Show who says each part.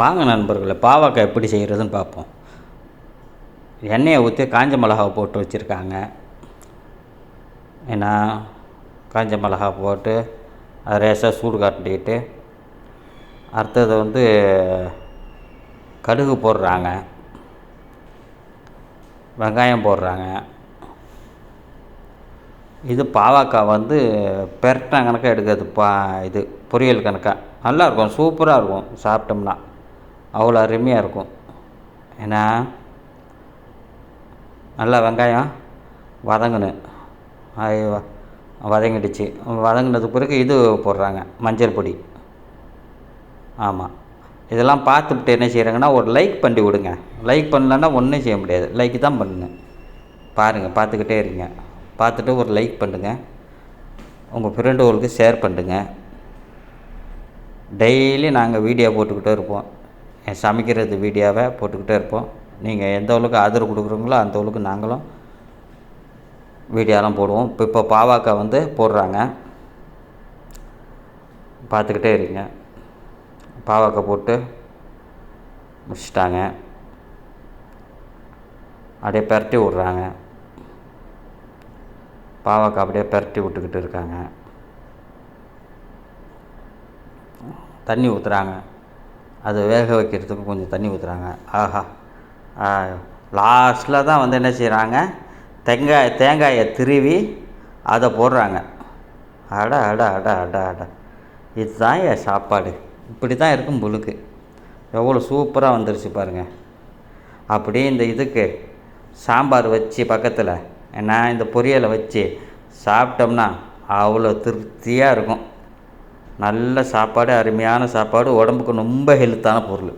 Speaker 1: வாங்க நண்பர்களே, பாவக்காய் எப்படி செய்கிறதுன்னு பார்ப்போம். எண்ணெயை ஊற்றி காஞ்ச மிளகாவை போட்டு வச்சுருக்காங்க. ஏன்னா காஞ்ச மிளகா போட்டு அதை லேசாக சூடு காட்டிட்டு அடுத்தது கடுகு போடுறாங்க, வெங்காயம் போடுறாங்க. இது பாவக்காய் பெரட்டின கணக்காக எடுக்கிறது. இது பொரியல் கணக்காக நல்லாயிருக்கும், சூப்பராக இருக்கும். சாப்பிட்டோம்னா அவ்வளோ அருமையாக இருக்கும். ஏன்னா நல்லா வெங்காயம் வதங்கணும். வதங்கிடுச்சு. வதங்கினதுக்கு பிறகு இது போடுறாங்க, மஞ்சள் பொடி. ஆமாம், இதெல்லாம் பார்த்துட்டு என்ன செய்கிறாங்கன்னா, ஒரு லைக் பண்ணி விடுங்க. லைக் பண்ணலன்னா ஒன்றும் செய்ய முடியாது. லைக் தான் பண்ணுங்க. பாருங்கள், பார்த்துக்கிட்டே இருங்க. பார்த்துட்டு ஒரு லைக் பண்ணுங்கள். உங்கள் ஃப்ரெண்டுகளுக்கு ஷேர் பண்ணுங்க. டெய்லி நாங்கள் வீடியோ போட்டுக்கிட்டே இருப்போம். சமைக்கிறது வீடியோவை போட்டுக்கிட்டே இருப்போம். நீங்கள் எந்த அளவுக்கு ஆதரவு கொடுக்குறீங்களோ அந்த அளவுக்கு நாங்களும் வீடியோலாம் போடுவோம். இப்போ பாவக்காய் போடுறாங்க, பார்த்துக்கிட்டே இருங்க. பாவக்காய் போட்டு முடிச்சிட்டாங்க. அப்படியே பரட்டி விட்றாங்க. பாவக்காய் அப்படியே பரட்டி விட்டுக்கிட்டு இருக்காங்க. தண்ணி ஊற்றுறாங்க. அது வேக வைக்கிறதுக்கு கொஞ்சம் தண்ணி ஊற்றுறாங்க. ஆஹா, லாஸ்ட்டில் தான் என்ன செய்கிறாங்க, தேங்காயை திருவி அதை போடுறாங்க. அட அட அட அட அட, இதுதான் என் சாப்பாடு. இப்படி தான் இருக்கும் புழுக்கு. எவ்வளோ சூப்பராக வந்துருச்சு பாருங்கள். அப்படியே இந்த இதுக்கு சாம்பார் வச்சு பக்கத்தில் இந்த பொரியலை வச்சு சாப்பிட்டோம்னா அவ்வளோ திருப்தியாக இருக்கும். நல்ல சாப்பாடு, அருமையான சாப்பாடு, உடம்புக்கு ரொம்ப ஹெல்த்தான பொருள்.